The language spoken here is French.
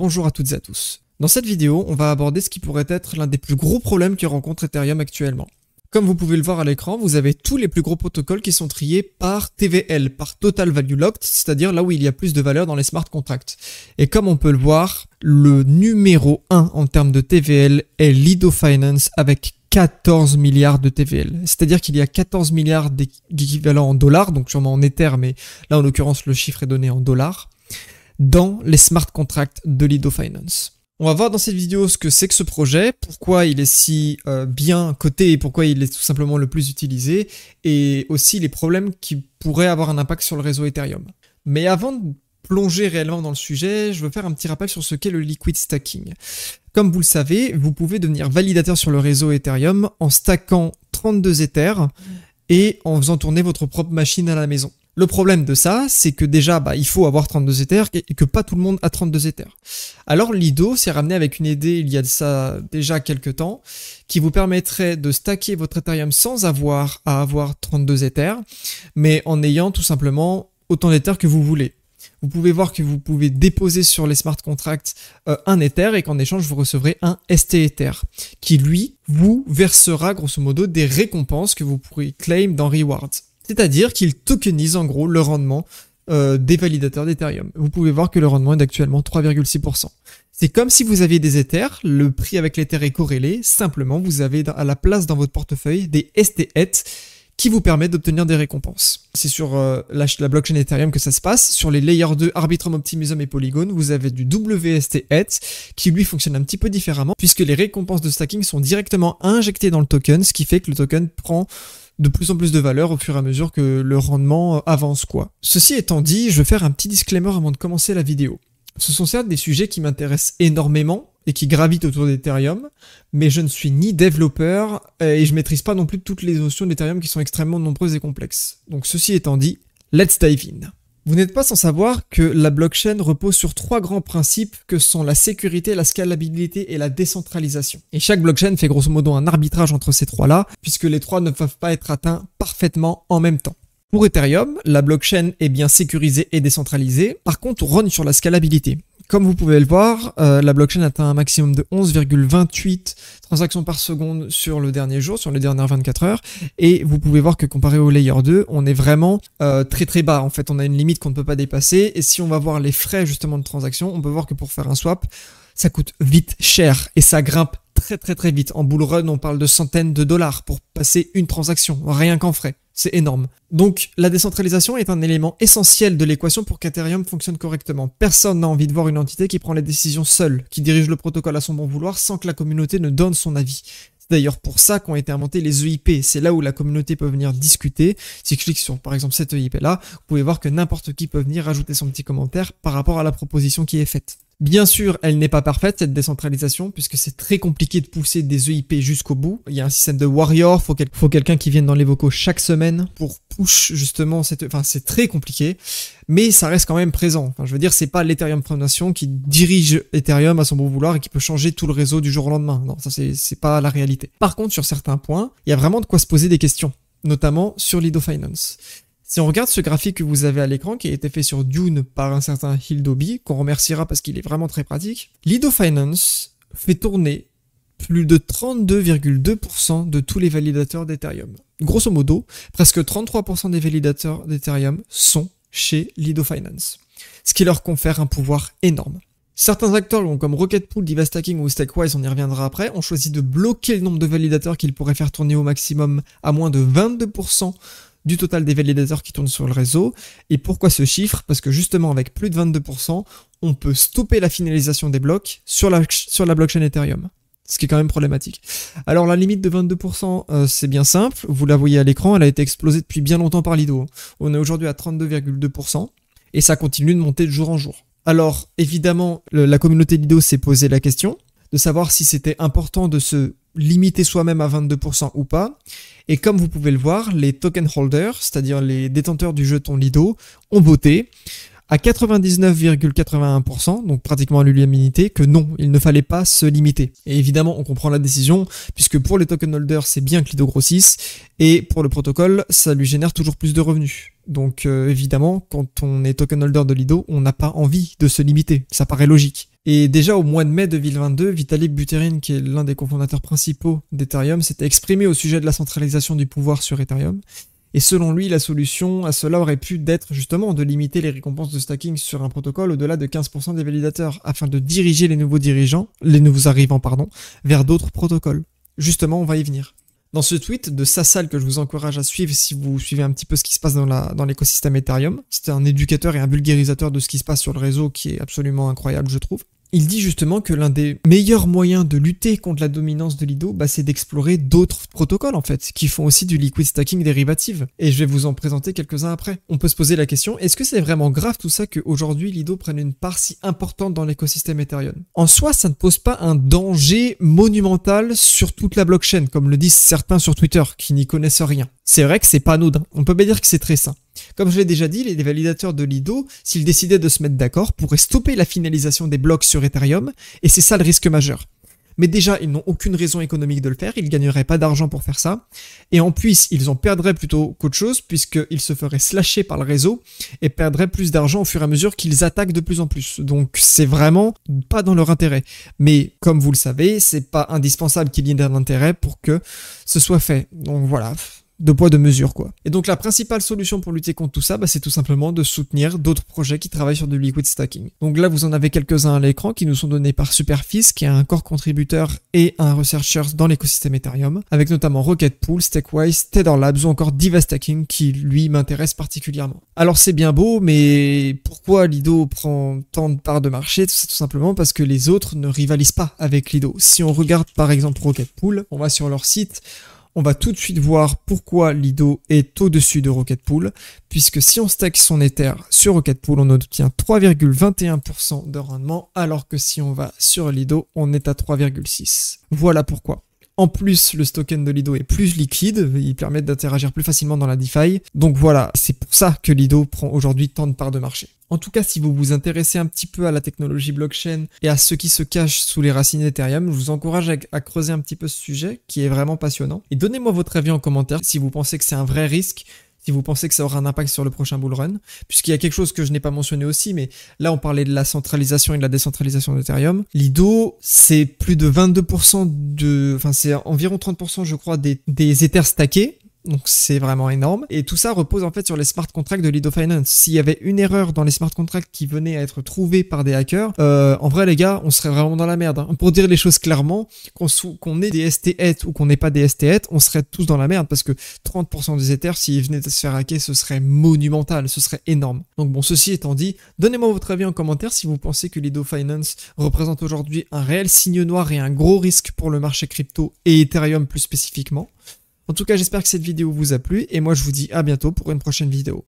Bonjour à toutes et à tous. Dans cette vidéo, on va aborder ce qui pourrait être l'un des plus gros problèmes que rencontre Ethereum actuellement. Comme vous pouvez le voir à l'écran, vous avez tous les plus gros protocoles qui sont triés par TVL, par Total Value Locked, c'est-à-dire là où il y a plus de valeur dans les smart contracts. Et comme on peut le voir, le numéro 1 en termes de TVL est Lido Finance avec 14 milliards de TVL. C'est-à-dire qu'il y a 14 milliards d'équivalents en dollars, donc sûrement en Ether, mais là en l'occurrence le chiffre est donné en dollars, dans les smart contracts de Lido Finance. On va voir dans cette vidéo ce que c'est que ce projet, pourquoi il est si bien coté et pourquoi il est tout simplement le plus utilisé, et aussi les problèmes qui pourraient avoir un impact sur le réseau Ethereum. Mais avant de plonger réellement dans le sujet, je veux faire un petit rappel sur ce qu'est le liquid stacking. Comme vous le savez, vous pouvez devenir validateur sur le réseau Ethereum en stackant 32 Ethers et en faisant tourner votre propre machine à la maison. Le problème de ça, c'est que déjà, il faut avoir 32 Ethers et que pas tout le monde a 32 Ethers. Alors Lido s'est ramené avec une idée il y a de ça déjà quelques temps qui vous permettrait de stacker votre Ethereum sans avoir à avoir 32 Ethers, mais en ayant tout simplement autant d'Ethers que vous voulez. Vous pouvez voir que vous pouvez déposer sur les smart contracts un Ether et qu'en échange vous recevrez un ST Ether qui lui vous versera grosso modo des récompenses que vous pourrez claim dans Rewards. C'est-à-dire qu'il tokenise en gros le rendement des validateurs d'Ethereum. Vous pouvez voir que le rendement est d'actuellement 3,6%. C'est comme si vous aviez des Ethers, le prix avec l'Ether est corrélé, simplement vous avez à la place dans votre portefeuille des STETH qui vous permettent d'obtenir des récompenses. C'est sur la blockchain Ethereum que ça se passe. Sur les Layer 2, Arbitrum, Optimism et Polygon, vous avez du WSTETH qui lui fonctionne un petit peu différemment puisque les récompenses de stacking sont directement injectées dans le token, ce qui fait que le token prend de plus en plus de valeur au fur et à mesure que le rendement avance quoi. Ceci étant dit, je vais faire un petit disclaimer avant de commencer la vidéo. Ce sont certes des sujets qui m'intéressent énormément et qui gravitent autour d'Ethereum, mais je ne suis ni développeur et je maîtrise pas non plus toutes les notions d'Ethereum qui sont extrêmement nombreuses et complexes. Donc ceci étant dit, let's dive in. Vous n'êtes pas sans savoir que la blockchain repose sur trois grands principes que sont la sécurité, la scalabilité et la décentralisation. Et chaque blockchain fait grosso modo un arbitrage entre ces trois-là, puisque les trois ne peuvent pas être atteints parfaitement en même temps. Pour Ethereum, la blockchain est bien sécurisée et décentralisée, par contre on run sur la scalabilité. Comme vous pouvez le voir, la blockchain atteint un maximum de 11,28 transactions par seconde sur le dernier jour, sur les dernières 24 heures. Et vous pouvez voir que comparé au Layer 2, on est vraiment très très bas. En fait, on a une limite qu'on ne peut pas dépasser. Et si on va voir les frais justement de transaction, on peut voir que pour faire un swap, ça coûte vite cher et ça grimpe très vite. En bull run, on parle de centaines de dollars pour passer une transaction, rien qu'en frais. C'est énorme. Donc, la décentralisation est un élément essentiel de l'équation pour qu'Ethereum fonctionne correctement. Personne n'a envie de voir une entité qui prend les décisions seule, qui dirige le protocole à son bon vouloir sans que la communauté ne donne son avis. C'est d'ailleurs pour ça qu'ont été inventés les EIP. C'est là où la communauté peut venir discuter. Si je clique sur, par exemple, cette EIP-là, vous pouvez voir que n'importe qui peut venir rajouter son petit commentaire par rapport à la proposition qui est faite. Bien sûr, elle n'est pas parfaite, cette décentralisation, puisque c'est très compliqué de pousser des EIP jusqu'au bout. Il y a un système de warrior, faut quelqu'un qui vienne dans les vocaux chaque semaine pour push justement c'est très compliqué, mais ça reste quand même présent. Je veux dire, c'est pas l'Ethereum Foundation qui dirige Ethereum à son bon vouloir et qui peut changer tout le réseau du jour au lendemain. Non, ça c'est pas la réalité. Par contre, sur certains points, il y a vraiment de quoi se poser des questions, notamment sur Lido Finance. Si on regarde ce graphique que vous avez à l'écran, qui a été fait sur Dune par un certain Hildobi, qu'on remerciera parce qu'il est vraiment très pratique, Lido Finance fait tourner plus de 32,2% de tous les validateurs d'Ethereum. Grosso modo, presque 33% des validateurs d'Ethereum sont chez Lido Finance, ce qui leur confère un pouvoir énorme. Certains acteurs comme Rocketpool, Divastacking ou Stakewise, on y reviendra après, ont choisi de bloquer le nombre de validateurs qu'ils pourraient faire tourner au maximum à moins de 22% du total des validateurs qui tournent sur le réseau. Et pourquoi ce chiffre? Parce que justement avec plus de 22%, on peut stopper la finalisation des blocs sur la blockchain Ethereum. Ce qui est quand même problématique. Alors la limite de 22%, c'est bien simple, vous la voyez à l'écran, elle a été explosée depuis bien longtemps par Lido. On est aujourd'hui à 32,2% et ça continue de monter de jour en jour. Alors évidemment, la communauté Lido s'est posé la question de savoir si c'était important de se limiter soi-même à 22% ou pas. Et comme vous pouvez le voir, les token holders, c'est-à-dire les détenteurs du jeton Lido, ont voté à 99,81%, donc pratiquement à l'unanimité, que non, il ne fallait pas se limiter. Et évidemment, on comprend la décision, puisque pour les token holders, c'est bien que Lido grossisse, et pour le protocole, ça lui génère toujours plus de revenus. Donc évidemment, quand on est token holder de Lido, on n'a pas envie de se limiter, ça paraît logique. Et déjà au mois de mai 2022, Vitalik Buterin, qui est l'un des cofondateurs principaux d'Ethereum, s'était exprimé au sujet de la centralisation du pouvoir sur Ethereum. Et selon lui, la solution à cela aurait pu d'être justement de limiter les récompenses de stacking sur un protocole au-delà de 15% des validateurs, afin de diriger les nouveaux arrivants, vers d'autres protocoles. Justement, on va y venir. Dans ce tweet de Sassal que je vous encourage à suivre si vous suivez un petit peu ce qui se passe dans l'écosystème Ethereum, c'est un éducateur et un vulgarisateur de ce qui se passe sur le réseau qui est absolument incroyable, je trouve. Il dit justement que l'un des meilleurs moyens de lutter contre la dominance de Lido, c'est d'explorer d'autres protocoles en fait, qui font aussi du liquid stacking dérivative. Et je vais vous en présenter quelques-uns après. On peut se poser la question, est-ce que c'est vraiment grave tout ça qu'aujourd'hui Lido prenne une part si importante dans l'écosystème Ethereum? En soi, ça ne pose pas un danger monumental sur toute la blockchain, comme le disent certains sur Twitter, qui n'y connaissent rien. C'est vrai que c'est pas anodin, on peut pas dire que c'est très sain. Comme je l'ai déjà dit, les validateurs de Lido, s'ils décidaient de se mettre d'accord, pourraient stopper la finalisation des blocs sur Ethereum, et c'est ça le risque majeur. Mais déjà, ils n'ont aucune raison économique de le faire, ils gagneraient pas d'argent pour faire ça, et en plus, ils en perdraient plutôt qu'autre chose, puisqu'ils se feraient slasher par le réseau, et perdraient plus d'argent au fur et à mesure qu'ils attaquent de plus en plus. Donc c'est vraiment pas dans leur intérêt. Mais comme vous le savez, c'est pas indispensable qu'il y ait un intérêt pour que ce soit fait. Donc voilà. De poids, de mesure, quoi. Et donc la principale solution pour lutter contre tout ça, c'est tout simplement de soutenir d'autres projets qui travaillent sur du liquid stacking. Donc là, vous en avez quelques-uns à l'écran qui nous sont donnés par Superfizz, qui est un core contributeur et un researcher dans l'écosystème Ethereum, avec notamment Rocket Pool, Stakewise, Tether Labs ou encore Divastacking, qui lui m'intéresse particulièrement. Alors c'est bien beau, mais pourquoi Lido prend tant de parts de marché? Tout simplement parce que les autres ne rivalisent pas avec Lido. Si on regarde par exemple Rocket Pool, on va sur leur site, on va tout de suite voir pourquoi Lido est au-dessus de Rocket Pool, puisque si on stack son Ether sur Rocket Pool, on obtient 3,21% de rendement, alors que si on va sur Lido, on est à 3,6%. Voilà pourquoi. En plus, le token de Lido est plus liquide, il permet d'interagir plus facilement dans la DeFi. Donc voilà, c'est pour ça que Lido prend aujourd'hui tant de parts de marché. En tout cas, si vous vous intéressez un petit peu à la technologie blockchain et à ce qui se cache sous les racines d'Ethereum, je vous encourage à creuser un petit peu ce sujet qui est vraiment passionnant. Et donnez-moi votre avis en commentaire si vous pensez que c'est un vrai risque, si vous pensez que ça aura un impact sur le prochain bull run, puisqu'il y a quelque chose que je n'ai pas mentionné aussi, mais là on parlait de la centralisation et de la décentralisation d'Ethereum. Lido, c'est plus de 22% c'est environ 30% je crois des Ethers stackés. Donc c'est vraiment énorme. Et tout ça repose en fait sur les smart contracts de Lido Finance. S'il y avait une erreur dans les smart contracts qui venait à être trouvée par des hackers, en vrai les gars, on serait vraiment dans la merde. Hein. Pour dire les choses clairement, qu'on ait des STET ou qu'on n'ait pas des STET, on serait tous dans la merde parce que 30% des Ethers, s'ils venaient de se faire hacker, ce serait monumental, ce serait énorme. Donc bon, ceci étant dit, donnez-moi votre avis en commentaire si vous pensez que Lido Finance représente aujourd'hui un réel signe noir et un gros risque pour le marché crypto et Ethereum plus spécifiquement. En tout cas, j'espère que cette vidéo vous a plu et moi je vous dis à bientôt pour une prochaine vidéo.